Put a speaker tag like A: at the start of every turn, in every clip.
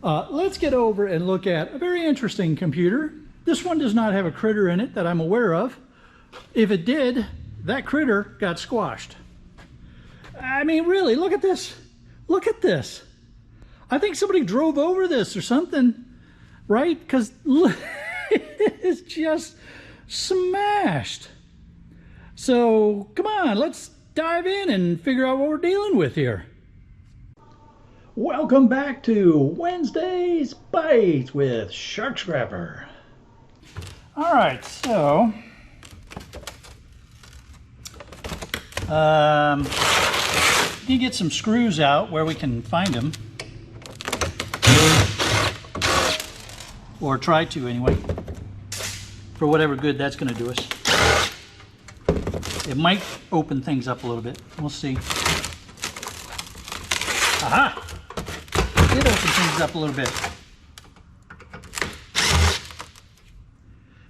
A: Let's get over and look at a very interesting computer. This one does not have a critter in it that I'm aware of. If it did, that critter got squashed. I mean, really, look at this. Look at this. I think somebody drove over this or something, right? Because it's just smashed. So come on, let's dive in and figure out what we're dealing with here. Welcome back to Wednesday's Bites with Shark Scrapper. All right, so you get some screws out where we can find them, or try to anyway, for whatever good that's going to do us. It might open things up a little bit. We'll see. Aha! It opened things up a little bit.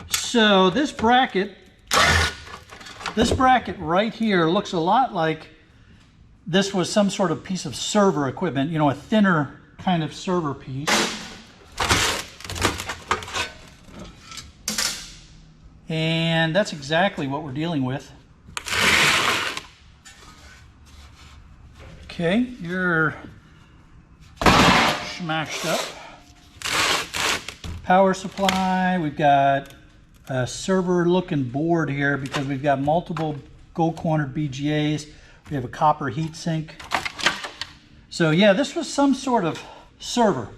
A: So this bracket right here looks a lot like this was some sort of piece of server equipment, you know, a thinner kind of server piece. And that's exactly what we're dealing with. Okay, you're smashed up. Power supply, we've got a server looking board here because we've got multiple gold cornered BGAs. We have a copper heatsink. So yeah, this was some sort of server.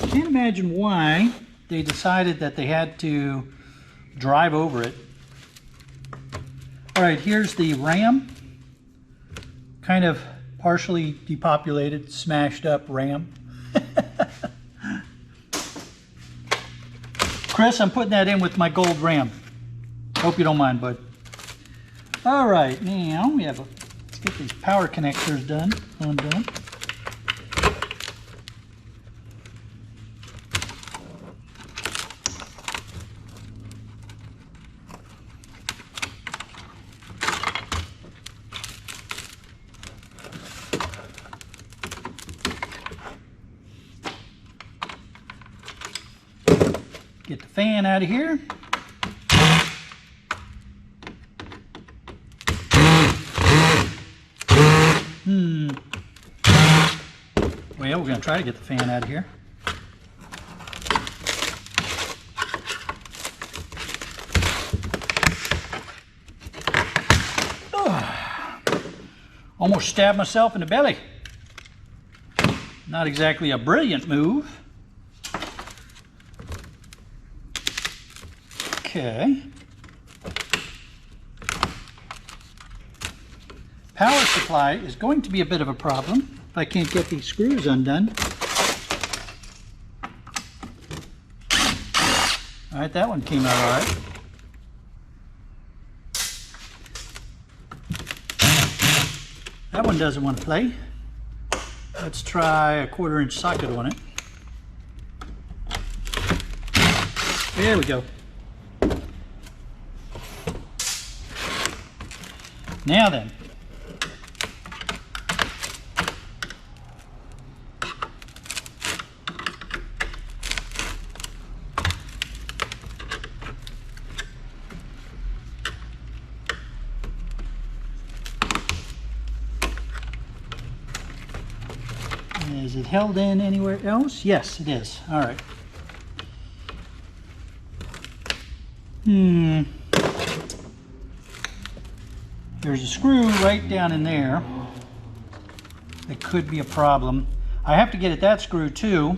A: Can't imagine why they decided that they had to drive over it. All right, here's the RAM. Kind of partially depopulated, smashed up RAM. Chris, I'm putting that in with my gold RAM. Hope you don't mind, bud. All right, now we have let's get these power connectors undone. Get the fan out of here. Well, we're going to try to get the fan out of here. Almost stabbed myself in the belly. Not exactly a brilliant move. Okay. Power supply is going to be a bit of a problem if I can't get these screws undone. All right, that one came out all right. That one doesn't want to play. Let's try a 1/4-inch socket on it. There we go. Now then, is it held in anywhere else? Yes, it is. All right. There's a screw right down in there. It could be a problem. I have to get at that screw too,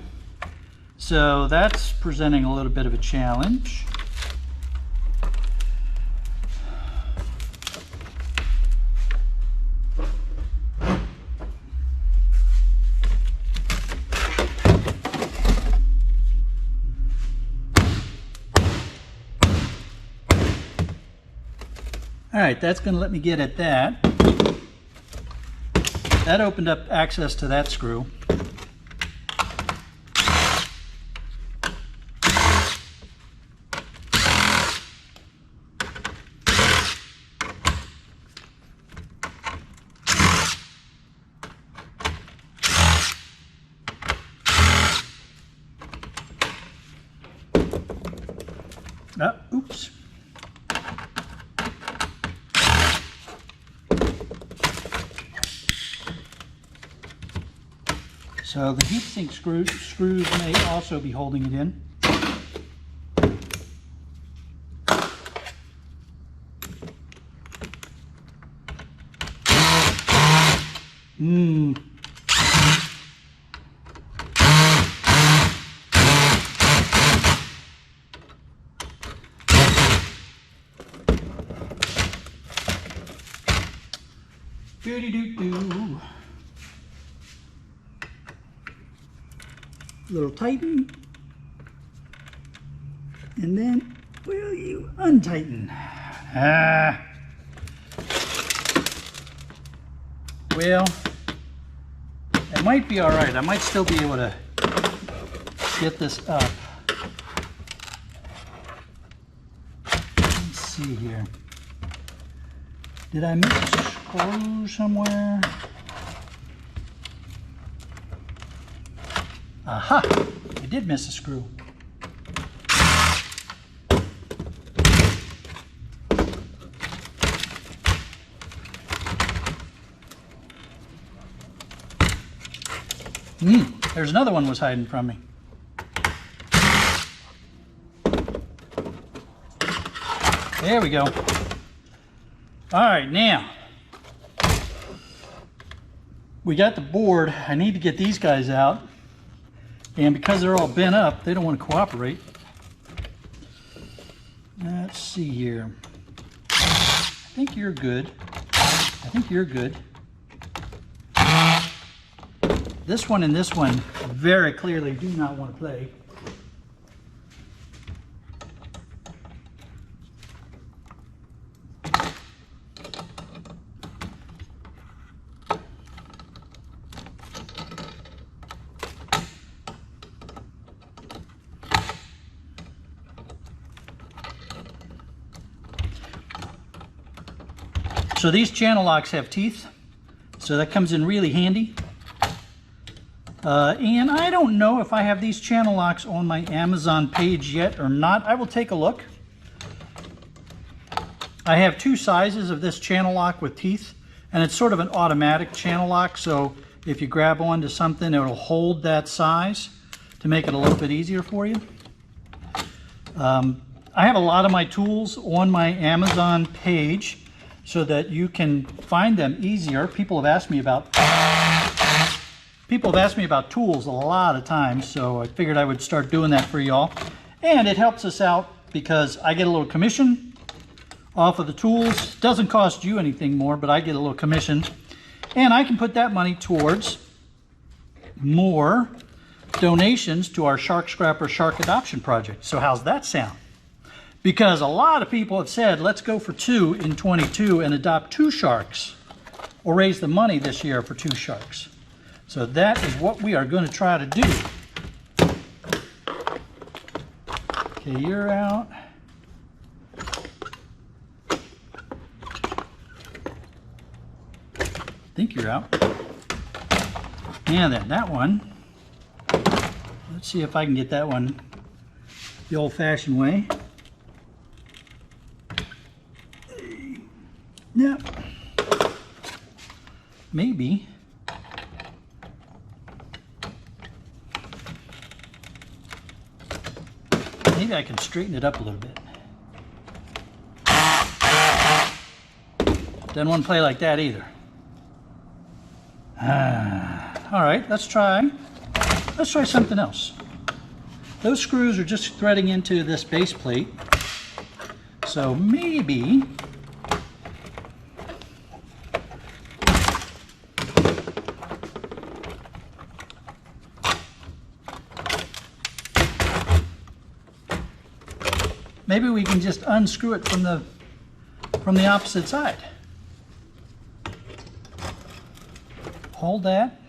A: so that's presenting a little bit of a challenge. All right, that's going to let me get at that. That opened up access to that screw. So the heatsink screws may also be holding it in. Doo-doo-doo-doo. Little tighten, and then will you untighten? Well, it might be all right. I might still be able to get this up. Let's see here. Did I miss a screw somewhere? Aha! I did miss a screw. There's another one was hiding from me. There we go. All right, now we got the board. I need to get these guys out, and because they're all bent up, they don't want to cooperate. Let's see here. I think you're good. I think you're good. This one and this one very clearly do not want to play. So these channel locks have teeth, so that comes in really handy. And I don't know if I have these channel locks on my Amazon page yet or not. I will take a look. I have two sizes of this channel lock with teeth, and it's sort of an automatic channel lock, so if you grab onto something, it'll hold that size to make it a little bit easier for you. I have a lot of my tools on my Amazon page so that you can find them easier. People have asked me about tools a lot of times, so I figured I would start doing that for y'all. And it helps us out because I get a little commission off of the tools. Doesn't cost you anything more, but I get a little commission. And I can put that money towards more donations to our Shark Scrapper Shark Adoption Project. So how's that sound? Because a lot of people have said, let's go for 2 in 22 and adopt 2 sharks, or raise the money this year for 2 sharks. So that is what we are going to try to do. Okay, you're out. I think you're out. And then that one. Let's see if I can get that one the old-fashioned way. Yep. Maybe. Maybe I can straighten it up a little bit. Doesn't want to play like that either. All right, let's try something else. Those screws are just threading into this base plate. So maybe we can just unscrew it from the opposite side. Hold that.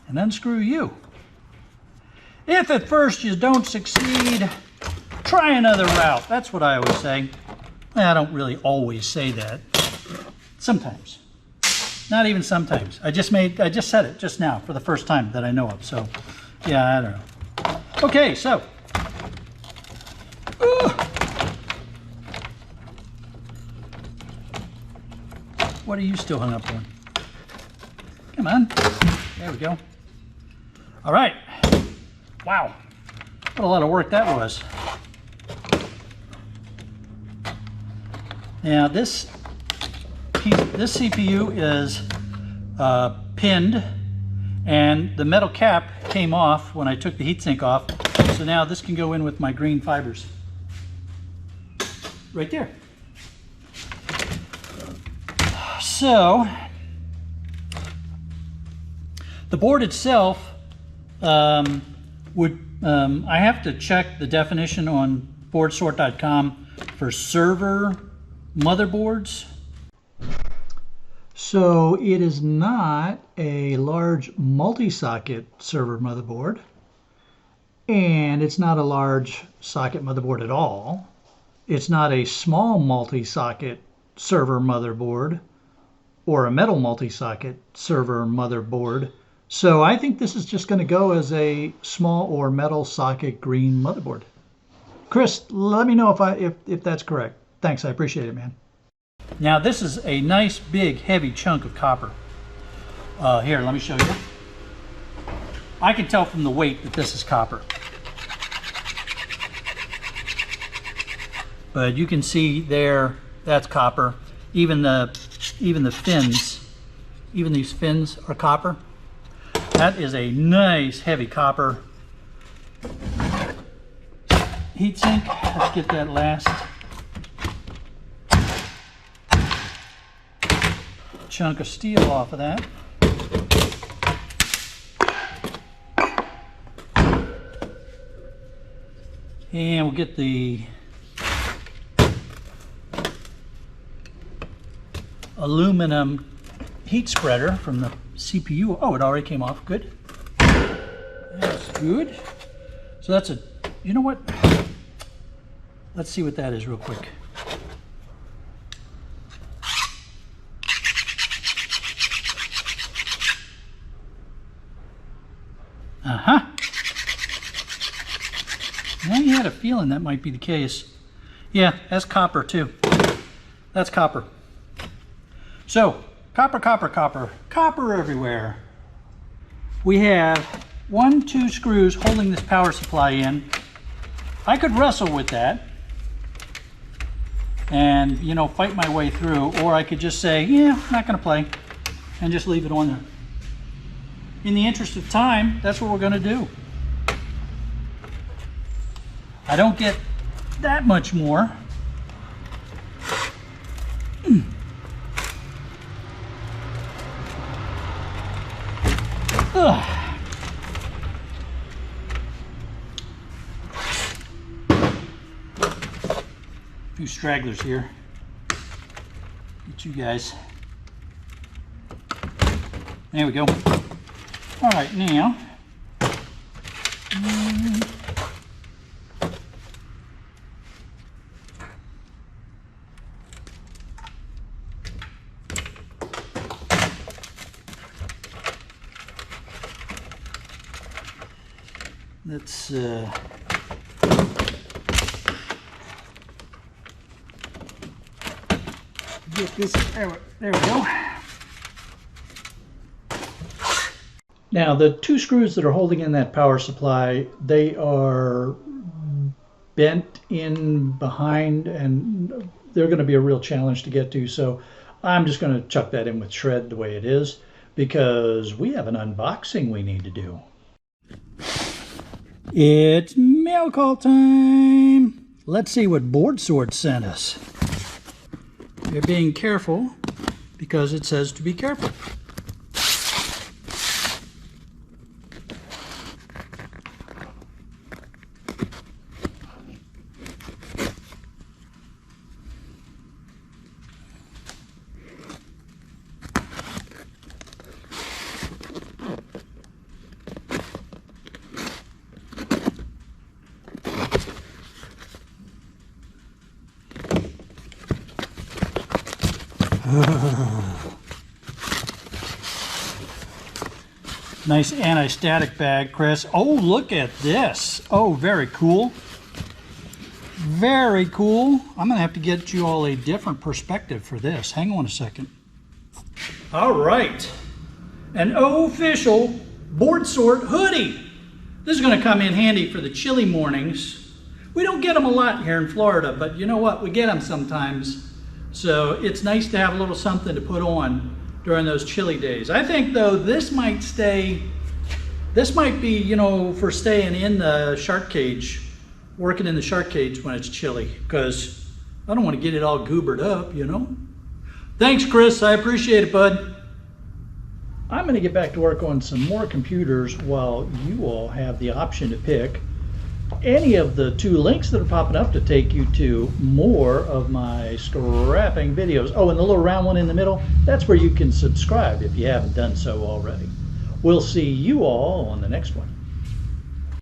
A: And unscrew you. If at first you don't succeed, try another route. That's what I always say. I don't really always say that. Sometimes. Not even sometimes. I just said it just now for the first time that I know of. So, yeah, I don't know. Okay, so. What are you still hung up on? Come on. There we go. All right. Wow. What a lot of work that was. Now this CPU is pinned, and the metal cap came off when I took the heatsink off. So now this can go in with my green fibers. Right there. So the board itself I have to check the definition on boardsort.com for server motherboards. So it is not a large multi-socket server motherboard, and it's not a large socket motherboard at all. It's not a small multi-socket server motherboard or a metal multi-socket server motherboard. So I think this is just going to go as a small or metal socket green motherboard. Chris, let me know if that's correct. Thanks, I appreciate it, man. Now this is a nice big heavy chunk of copper. Here, let me show you. I can tell from the weight that this is copper. But you can see there, that's copper. Even the fins, even these fins are copper. That is a nice heavy copper heatsink. Let's get that last chunk of steel off of that. And we'll get the aluminum heat spreader from the CPU. Oh, it already came off. Good. That's good. So that's a, you know what? Let's see what that is real quick. Uh-huh. Now you had a feeling that might be the case. Yeah, that's copper too. That's copper. So, copper, copper, copper, copper everywhere. We have 2 screws holding this power supply in. I could wrestle with that and, you know, fight my way through, or I could just say, yeah, not gonna play, and just leave it on there. In the interest of time, that's what we're gonna do. I don't get that much more. Ugh. A few stragglers here. Get you guys. There we go. All right, now. Let's get this, there we go. Now the 2 screws that are holding in that power supply, they are bent in behind and they're going to be a real challenge to get to. So I'm just going to chuck that in with shred the way it is because we have an unboxing we need to do. It's mail call time. Let's see what BoardSort sent us. They're being careful because it says to be careful. Nice anti-static bag, Chris. Oh, look at this. Oh, very cool. Very cool. I'm going to have to get you all a different perspective for this. Hang on a second. All right. An official board sort hoodie. This is going to come in handy for the chilly mornings. We don't get them a lot here in Florida, but you know what? We get them sometimes. So it's nice to have a little something to put on during those chilly days. I think, though, this might be, you know, for staying in the shark cage, working in the shark cage when it's chilly, because I don't want to get it all goobered up, you know. Thanks, Chris. I appreciate it, bud. I'm going to get back to work on some more computers while you all have the option to pick any of the 2 links that are popping up to take you to more of my scrapping videos. Oh, and the little round one in the middle, that's where you can subscribe if you haven't done so already. We'll see you all on the next one.